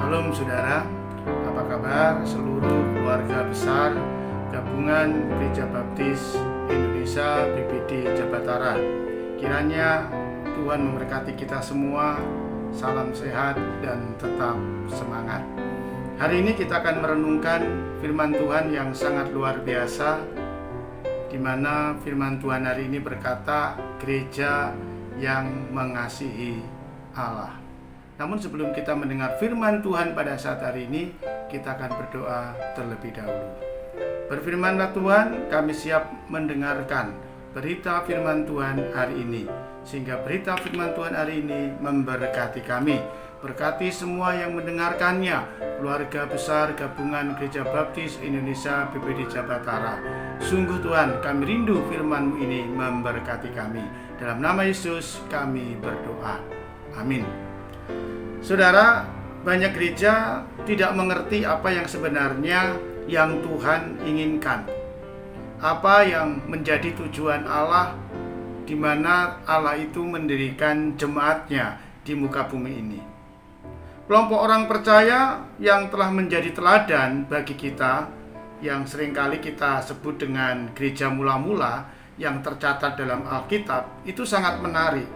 Shalom saudara, apa kabar seluruh keluarga besar Gabungan Gereja Baptis Indonesia BPD Jabatara. Kiranya Tuhan memberkati kita semua, salam sehat dan tetap semangat. Hari ini kita akan merenungkan firman Tuhan yang sangat luar biasa, di mana firman Tuhan hari ini berkata, gereja yang mengasihi Allah. Namun sebelum kita mendengar firman Tuhan pada saat hari ini, kita akan berdoa terlebih dahulu. Berfirmanlah Tuhan, kami siap mendengarkan berita firman Tuhan hari ini, sehingga berita firman Tuhan hari ini memberkati kami. Berkati semua yang mendengarkannya, keluarga besar Gabungan Gereja Baptis Indonesia BPD Jabatara. Sungguh Tuhan, kami rindu firman-Mu ini memberkati kami. Dalam nama Yesus kami berdoa. Amin. Saudara, banyak gereja tidak mengerti apa yang sebenarnya yang Tuhan inginkan. Apa yang menjadi tujuan Allah, di mana Allah itu mendirikan jemaatnya di muka bumi ini. Kelompok orang percaya yang telah menjadi teladan bagi kita, yang seringkali kita sebut dengan gereja mula-mula yang tercatat dalam Alkitab, itu sangat menarik.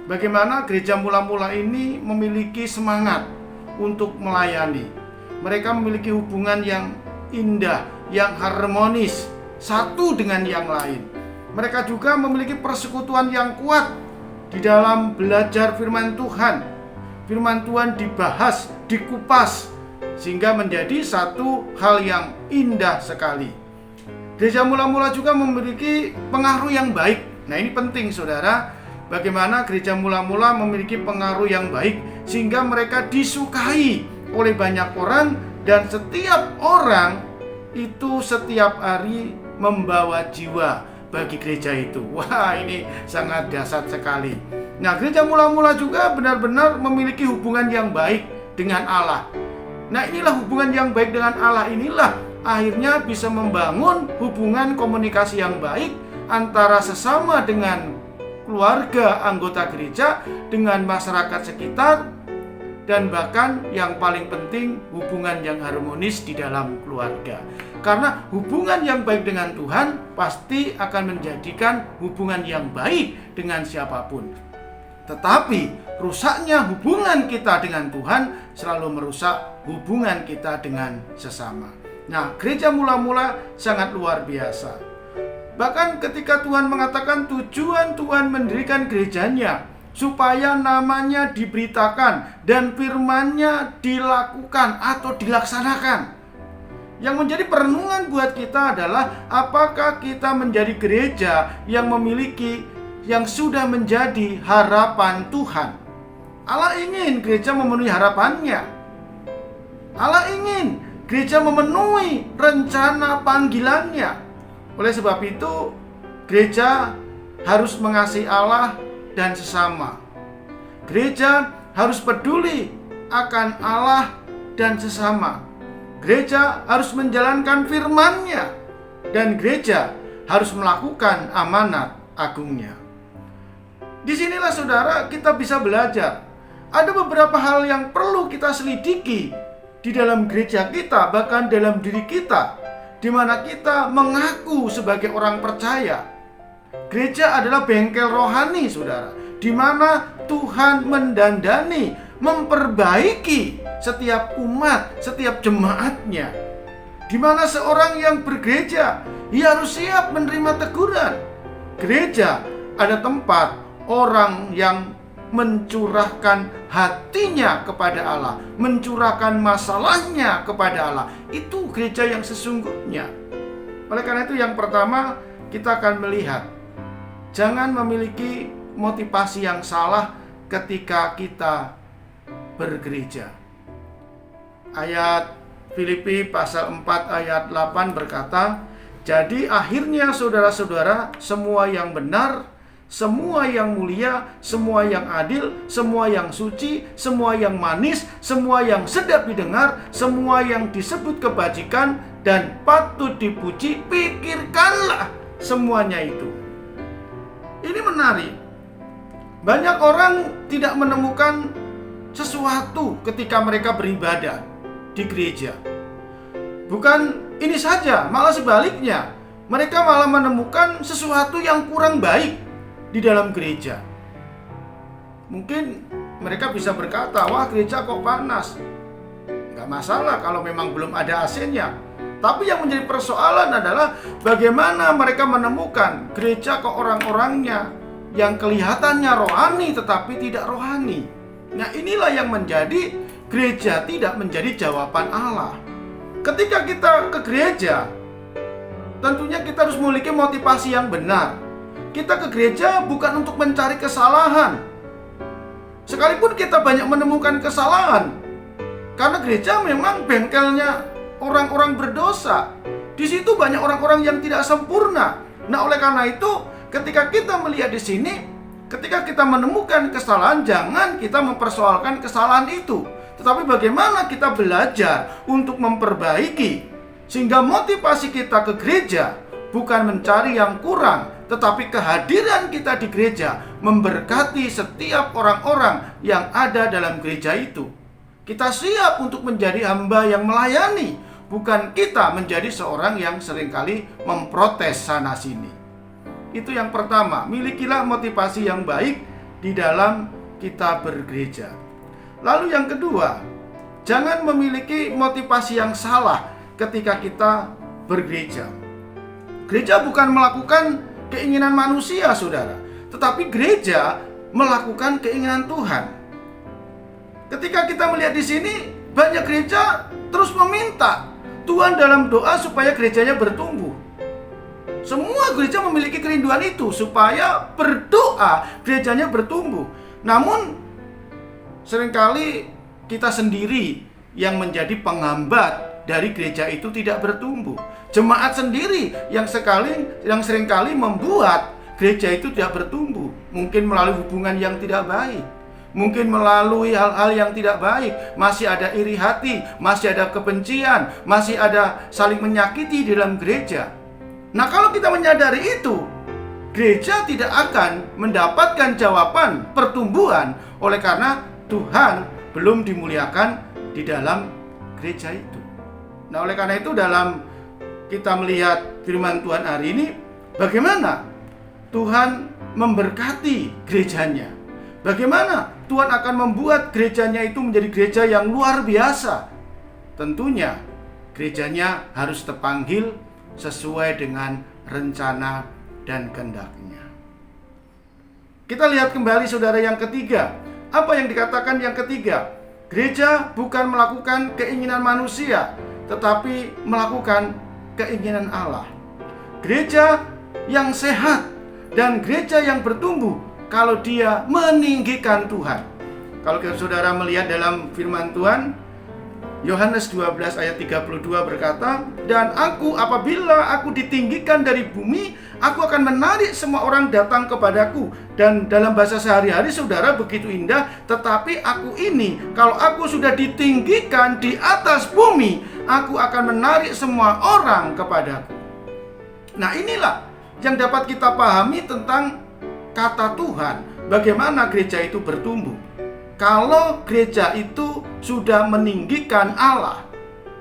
Bagaimana gereja mula-mula ini memiliki semangat untuk melayani. Mereka memiliki hubungan yang indah, yang harmonis, satu dengan yang lain. Mereka juga memiliki persekutuan yang kuat di dalam belajar firman Tuhan. Firman Tuhan dibahas, dikupas, sehingga menjadi satu hal yang indah sekali. Gereja mula-mula juga memiliki pengaruh yang baik. Nah, ini penting saudara. Bagaimana gereja mula-mula memiliki pengaruh yang baik sehingga mereka disukai oleh banyak orang, dan setiap orang itu setiap hari membawa jiwa bagi gereja itu. Wah, ini sangat dahsyat sekali. Nah, gereja mula-mula juga benar-benar memiliki hubungan yang baik dengan Allah. Nah, inilah hubungan yang baik dengan Allah, inilah akhirnya bisa membangun hubungan komunikasi yang baik antara sesama dengan keluarga anggota gereja, dengan masyarakat sekitar, dan bahkan yang paling penting hubungan yang harmonis di dalam keluarga. Karena hubungan yang baik dengan Tuhan pasti akan menjadikan hubungan yang baik dengan siapapun. Tetapi rusaknya hubungan kita dengan Tuhan selalu merusak hubungan kita dengan sesama. Nah, gereja mula-mula sangat luar biasa. Bahkan ketika Tuhan mengatakan tujuan Tuhan mendirikan gerejanya supaya namanya diberitakan dan firman-Nya dilakukan atau dilaksanakan. Yang menjadi perenungan buat kita adalah apakah kita menjadi gereja yang memiliki, yang sudah menjadi harapan Tuhan. Allah ingin gereja memenuhi harapannya. Allah ingin gereja memenuhi rencana panggilannya. Oleh sebab itu, gereja harus mengasihi Allah dan sesama. Gereja harus peduli akan Allah dan sesama. Gereja harus menjalankan firman-Nya, dan gereja harus melakukan amanat agungnya. Disinilah saudara kita bisa belajar. Ada beberapa hal yang perlu kita selidiki di dalam gereja kita, bahkan dalam diri kita, di mana kita mengaku sebagai orang percaya. Gereja adalah bengkel rohani saudara, di mana Tuhan mendandani, memperbaiki setiap umat, setiap jemaatnya. Di mana seorang yang bergereja, ia harus siap menerima teguran. Gereja ada tempat orang yang mencurahkan hatinya kepada Allah, mencurahkan masalahnya kepada Allah. Itu gereja yang sesungguhnya. Oleh karena itu, yang pertama kita akan melihat, jangan memiliki motivasi yang salah ketika kita bergereja. Ayat Filipi pasal 4 ayat 8 berkata, jadi akhirnya saudara-saudara, semua yang benar, semua yang mulia, semua yang adil, semua yang suci, semua yang manis, semua yang sedap didengar, semua yang disebut kebajikan dan patut dipuji, pikirkanlah semuanya itu. Ini menarik. Banyak orang tidak menemukan sesuatu ketika mereka beribadah di gereja. Bukan ini saja, malah sebaliknya. Mereka malah menemukan sesuatu yang kurang baik di dalam gereja. Mungkin mereka bisa berkata, wah gereja kok panas. Gak masalah kalau memang belum ada AC-nya. Tapi yang menjadi persoalan adalah bagaimana mereka menemukan gereja kok orang-orangnya yang kelihatannya rohani tetapi tidak rohani. Nah inilah yang menjadi gereja tidak menjadi jawaban Allah. Ketika kita ke gereja, tentunya kita harus memiliki motivasi yang benar. Kita ke gereja bukan untuk mencari kesalahan. Sekalipun kita banyak menemukan kesalahan, karena gereja memang bengkelnya orang-orang berdosa. Di situ banyak orang-orang yang tidak sempurna. Nah, oleh karena itu, ketika kita melihat di sini, ketika kita menemukan kesalahan, jangan kita mempersoalkan kesalahan itu. Tetapi bagaimana kita belajar untuk memperbaiki, sehingga motivasi kita ke gereja bukan mencari yang kurang, tetapi kehadiran kita di gereja memberkati setiap orang-orang yang ada dalam gereja itu. Kita siap untuk menjadi hamba yang melayani, bukan kita menjadi seorang yang seringkali memprotes sana-sini. Itu yang pertama, milikilah motivasi yang baik di dalam kita bergereja. Lalu yang kedua, jangan memiliki motivasi yang salah ketika kita bergereja. Gereja bukan melakukan keinginan manusia, saudara, tetapi gereja melakukan keinginan Tuhan. Ketika kita melihat di sini, banyak gereja terus meminta Tuhan dalam doa supaya gerejanya bertumbuh. Semua gereja memiliki kerinduan itu supaya berdoa gerejanya bertumbuh. Namun seringkali kita sendiri yang menjadi penghambat dari gereja itu tidak bertumbuh. Jemaat sendiri yang seringkali membuat gereja itu tidak bertumbuh. Mungkin melalui hubungan yang tidak baik, mungkin melalui hal-hal yang tidak baik. Masih ada iri hati, masih ada kebencian, masih ada saling menyakiti di dalam gereja. Nah, kalau kita menyadari itu, gereja tidak akan mendapatkan jawaban pertumbuhan oleh karena Tuhan belum dimuliakan di dalam gereja itu. Nah, oleh karena itu dalam kita melihat firman Tuhan hari ini, bagaimana Tuhan memberkati gerejanya. Bagaimana Tuhan akan membuat gerejanya itu menjadi gereja yang luar biasa. Tentunya gerejanya harus terpanggil sesuai dengan rencana dan kehendak-Nya. Kita lihat kembali saudara yang ketiga. Apa yang dikatakan yang ketiga? Gereja bukan melakukan keinginan manusia, tetapi melakukan keinginan Allah. Gereja yang sehat dan gereja yang bertumbuh kalau dia meninggikan Tuhan. Kalau saudara melihat dalam firman Tuhan, Yohanes 12 ayat 32 berkata, "Dan apabila aku ditinggikan dari bumi, aku akan menarik semua orang datang kepadaku." Dan dalam bahasa sehari-hari saudara begitu indah, tetapi aku ini, kalau aku sudah ditinggikan di atas bumi, aku akan menarik semua orang kepadaku. Nah, inilah yang dapat kita pahami tentang kata Tuhan, bagaimana gereja itu bertumbuh. Kalau gereja itu sudah meninggikan Allah,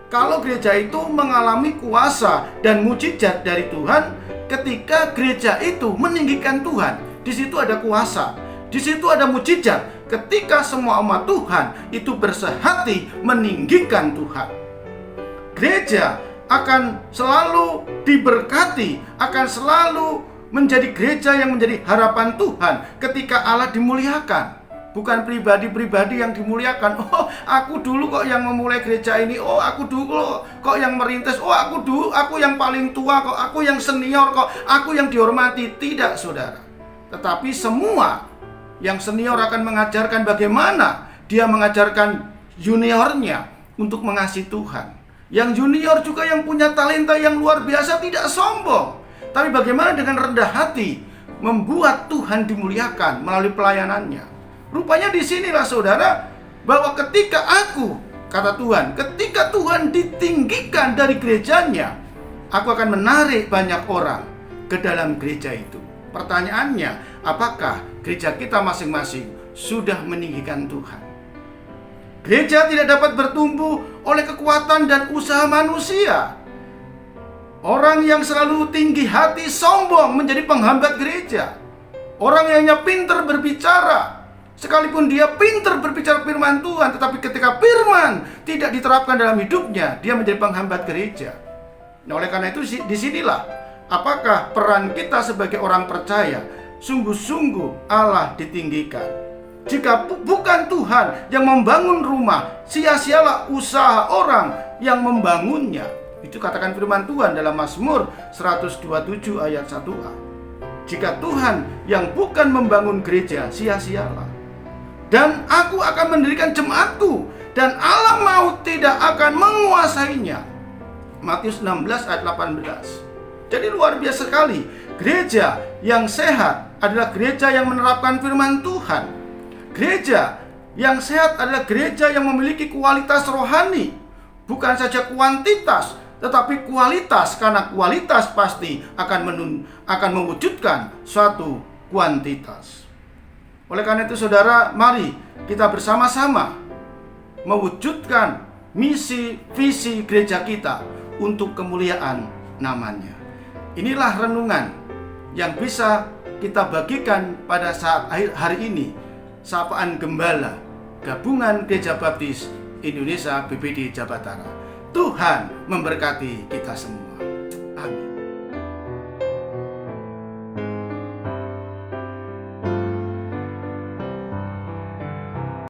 kalau gereja itu mengalami kuasa dan mujizat dari Tuhan, ketika gereja itu meninggikan Tuhan, di situ ada kuasa, di situ ada mujizat. Ketika semua umat Tuhan itu bersehati meninggikan Tuhan, gereja akan selalu diberkati, akan selalu menjadi gereja yang menjadi harapan Tuhan ketika Allah dimuliakan. Bukan pribadi-pribadi yang dimuliakan. Oh, aku dulu kok yang memulai gereja ini. Oh, aku dulu kok yang merintis. Oh, aku yang paling tua kok. Aku yang senior kok. Aku yang dihormati. Tidak, saudara. Tetapi semua yang senior akan mengajarkan bagaimana dia mengajarkan juniornya untuk mengasihi Tuhan. Yang junior juga yang punya talenta yang luar biasa tidak sombong, tapi bagaimana dengan rendah hati membuat Tuhan dimuliakan melalui pelayanannya. Rupanya disinilah saudara, bahwa ketika kata Tuhan, ketika Tuhan ditinggikan dari gerejanya, aku akan menarik banyak orang ke dalam gereja itu. Pertanyaannya, apakah gereja kita masing-masing sudah meninggikan Tuhan? Gereja tidak dapat bertumbuh oleh kekuatan dan usaha manusia. Orang yang selalu tinggi hati sombong menjadi penghambat gereja. Orang yang hanya pintar berbicara, sekalipun dia pintar berbicara firman Tuhan, tetapi ketika firman tidak diterapkan dalam hidupnya, dia menjadi penghambat gereja. Nah, oleh karena itu disinilah apakah peran kita sebagai orang percaya sungguh-sungguh Allah ditinggikan. Jika bukan Tuhan yang membangun rumah, sia-sialah usaha orang yang membangunnya. Itu katakan firman Tuhan dalam Mazmur 127 ayat 1a. Jika Tuhan yang bukan membangun gereja, sia-sialah. Dan aku akan mendirikan jemaatku, dan alam maut tidak akan menguasainya. Matius 16 ayat 18. Jadi luar biasa sekali. Gereja yang sehat adalah gereja yang menerapkan firman Tuhan. Gereja yang sehat adalah gereja yang memiliki kualitas rohani. Bukan saja kuantitas, tetapi kualitas. Karena kualitas pasti akan mewujudkan suatu kuantitas. Oleh karena itu saudara, mari kita bersama-sama mewujudkan misi, visi gereja kita untuk kemuliaan namanya. Inilah renungan yang bisa kita bagikan pada saat hari ini. Sapaan Gembala Gabungan Gereja Baptis Indonesia BPD Jabatara. Tuhan memberkati kita semua.